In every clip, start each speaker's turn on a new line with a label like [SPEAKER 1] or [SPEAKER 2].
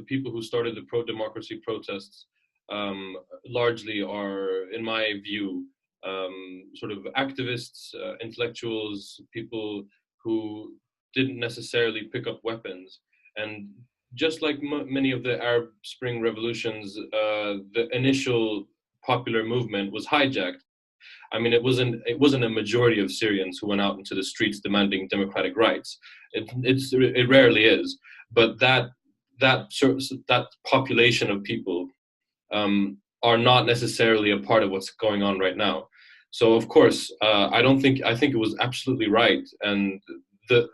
[SPEAKER 1] people who started the pro-democracy protests largely are, in my view, sort of activists, intellectuals, people who didn't necessarily pick up weapons. And just like many of the Arab Spring revolutions, the initial popular movement was hijacked. I mean, it wasn't a majority of Syrians who went out into the streets demanding democratic rights. It rarely is, but that population of people are not necessarily a part of what's going on right now. So of course, I think it was absolutely right, and the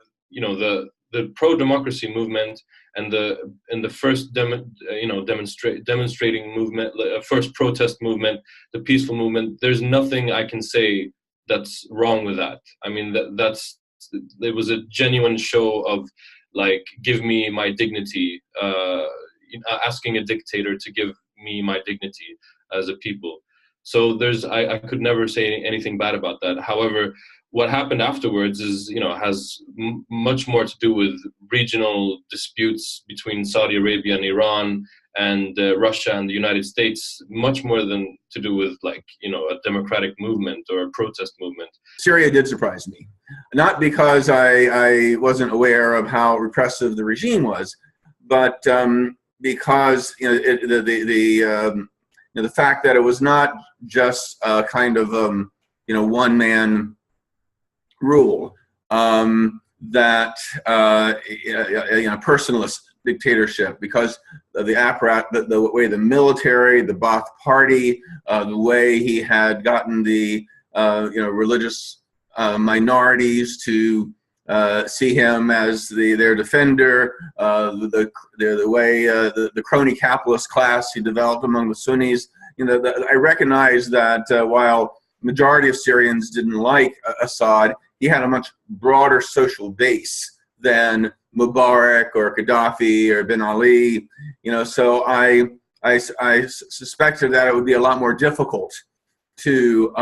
[SPEAKER 1] pro-democracy movement and the first demonstrating movement, first protest movement, the peaceful movement. There's nothing I can say that's wrong with that. I mean, it was a genuine show of like, give me my dignity, asking a dictator to give me my dignity as a people. So I could never say anything bad about that. However, what happened afterwards is, has much more to do with regional disputes between Saudi Arabia and Iran and Russia and the United States, much more than to do with a democratic movement or a protest movement.
[SPEAKER 2] Syria did surprise me, not because I wasn't aware of how repressive the regime was, but because the fact that it was not just a kind of one-man rule, that personalist dictatorship, because of the apparatus, the way the military, the Ba'ath Party, the way he had gotten the religious minorities to see him as their defender, the way the crony capitalist class he developed among the Sunnis. I recognize that while majority of Syrians didn't like Assad, he had a much broader social base than Mubarak or Gaddafi or Ben Ali. So I suspected that it would be a lot more difficult to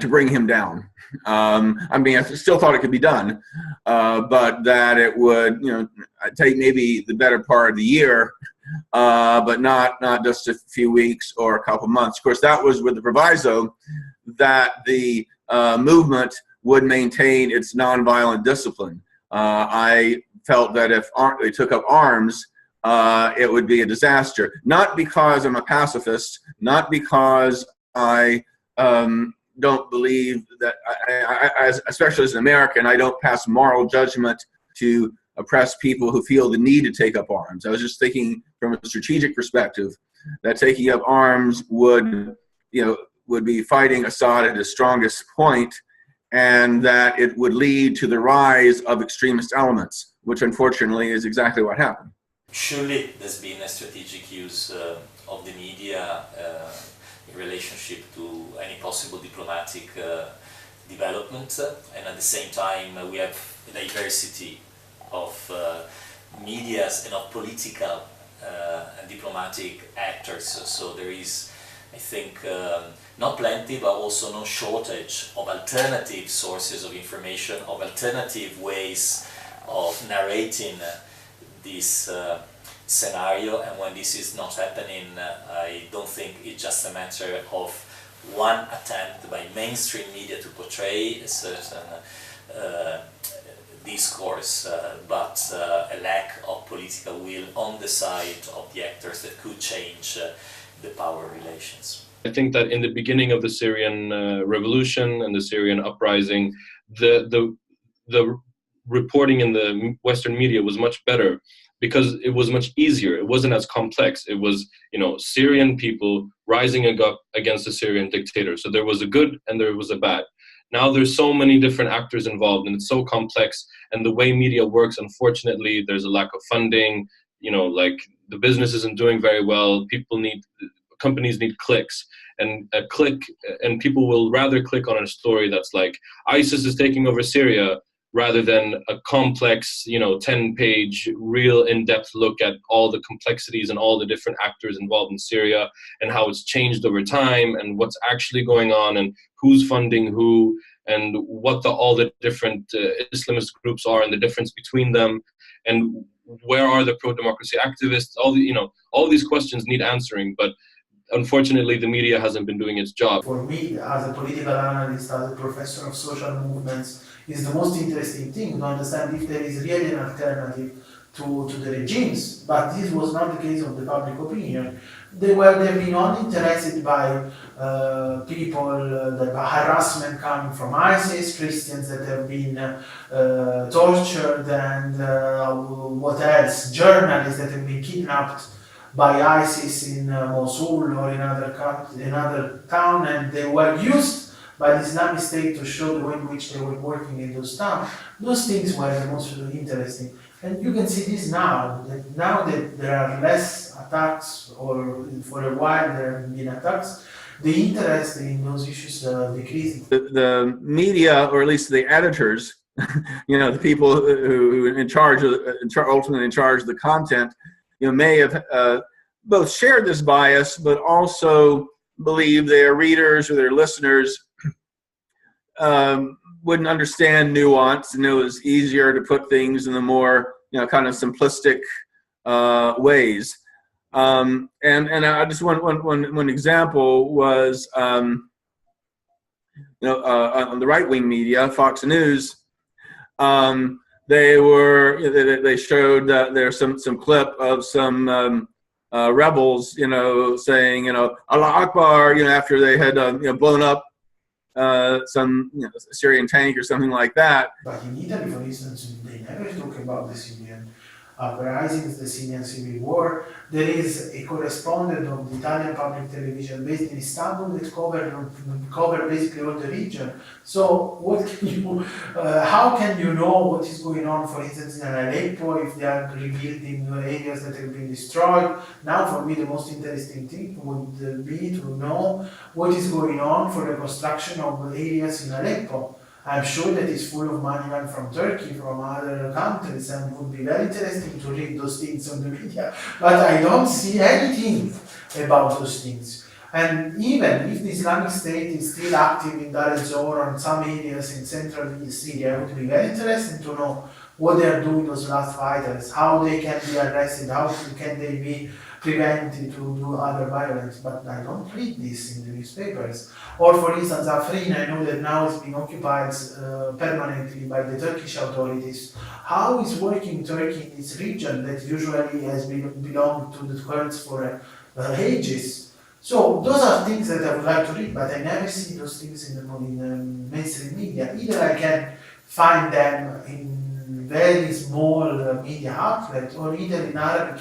[SPEAKER 2] bring him down. I mean, I still thought it could be done, but that it would, take maybe the better part of the year, but not just a few weeks or a couple months. Of course, that was with the proviso that the movement would maintain its nonviolent discipline. I felt that if they took up arms, it would be a disaster. Not because I'm a pacifist, not because I don't believe that, especially as an American, I don't pass moral judgment to oppress people who feel the need to take up arms. I was just thinking from a strategic perspective that taking up arms would be fighting Assad at his strongest point, and that it would lead to the rise of extremist elements, which unfortunately is exactly what happened.
[SPEAKER 3] Surely there's been a strategic use of the media in relationship to any possible diplomatic development, and at the same time we have a diversity of medias and of political and diplomatic actors. So there is, I think, not plenty, but also no shortage of alternative sources of information, of alternative ways of narrating this scenario. And when this is not happening, I don't think it's just a matter of one attempt by mainstream media to portray a certain discourse, but a lack of political will on the side of the actors that could change the power relations.
[SPEAKER 1] I think that in the beginning of the Syrian revolution and the Syrian uprising, the reporting in the Western media was much better because it was much easier. It wasn't as complex. It was, Syrian people rising up against the Syrian dictator. So there was a good and there was a bad. Now there's so many different actors involved and it's so complex, and the way media works, unfortunately, there's a lack of funding, like the business isn't doing very well. Companies need clicks, and a click, and people will rather click on a story that's like ISIS is taking over Syria rather than a complex, 10-page, real in-depth look at all the complexities and all the different actors involved in Syria and how it's changed over time and what's actually going on and who's funding who and what all the different Islamist groups are and the difference between them. And where are the pro-democracy activists? All these questions need answering, but unfortunately, the media hasn't been doing its job.
[SPEAKER 4] For me, as a political analyst, as a professor of social movements, is the most interesting thing to understand if there is really an alternative to the regimes. But this was not the case of the public opinion. They've been only interested by people, the harassment coming from ISIS, Christians that have been tortured, and what else? Journalists that have been kidnapped by ISIS in Mosul or in another town, and they were used by the Islamic State to show the way in which they were working in those towns. Those things were the most interesting. And you can see this now that there are less attacks, or for a while there have been attacks, the interest in those issues decreasing.
[SPEAKER 2] The media, or at least the editors, the people who are in charge, ultimately in charge of the content, may have both shared this bias, but also believe their readers or their listeners wouldn't understand nuance, and it was easier to put things in the more kind of simplistic ways. And I just one example was on the right-wing media, Fox News. They showed there's some clip of some rebels, saying, Allah Akbar, after they had blown up some Syrian tank or something like that.
[SPEAKER 4] But in Italy, for instance, they never talk about the Syrian uprisings, the Syrian civil war. There is a correspondent of the Italian public television based in Istanbul that cover basically all the region. So what can you, how can you know what is going on, for instance, in Aleppo, if they are rebuilding areas that have been destroyed? Now, for me, the most interesting thing would be to know what is going on for the construction of areas in Aleppo. I'm sure that it's full of money coming from Turkey, from other countries, and it would be very interesting to read those things on the media. But I don't see anything about those things. And even if the Islamic State is still active in Dar el-Zor and some areas in central Syria, it would be very interesting to know what they are doing, those last fighters, how they can be arrested, how can they be prevented to do other violence. But I don't read this in the newspapers. Or for instance, Afrin, I know that now it's been occupied permanently by the Turkish authorities. How is working Turkey in this region that usually has belonged to the Kurds for ages? So those are things that I would like to read, but I never see those things in the mainstream media. Either I can find them in very small media outlets, or either in Arabic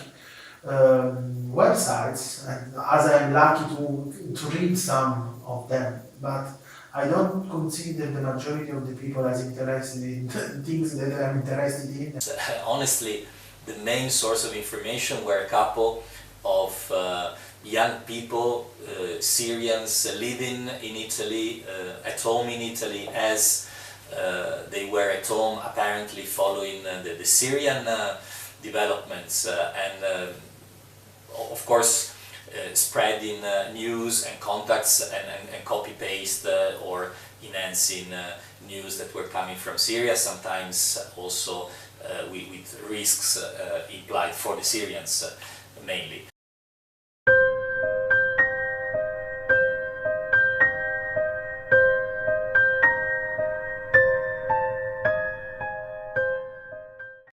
[SPEAKER 4] websites, and as I'm lucky to read some of them, but I don't consider the majority of the people as interested in things that I'm interested in.
[SPEAKER 3] Honestly, the main source of information were a couple of young people, Syrians living in Italy, at home in Italy, as they were at home apparently following the Syrian developments, and of course spreading news and contacts and copy-paste or enhancing news that were coming from Syria, sometimes also with risks implied for the Syrians mainly.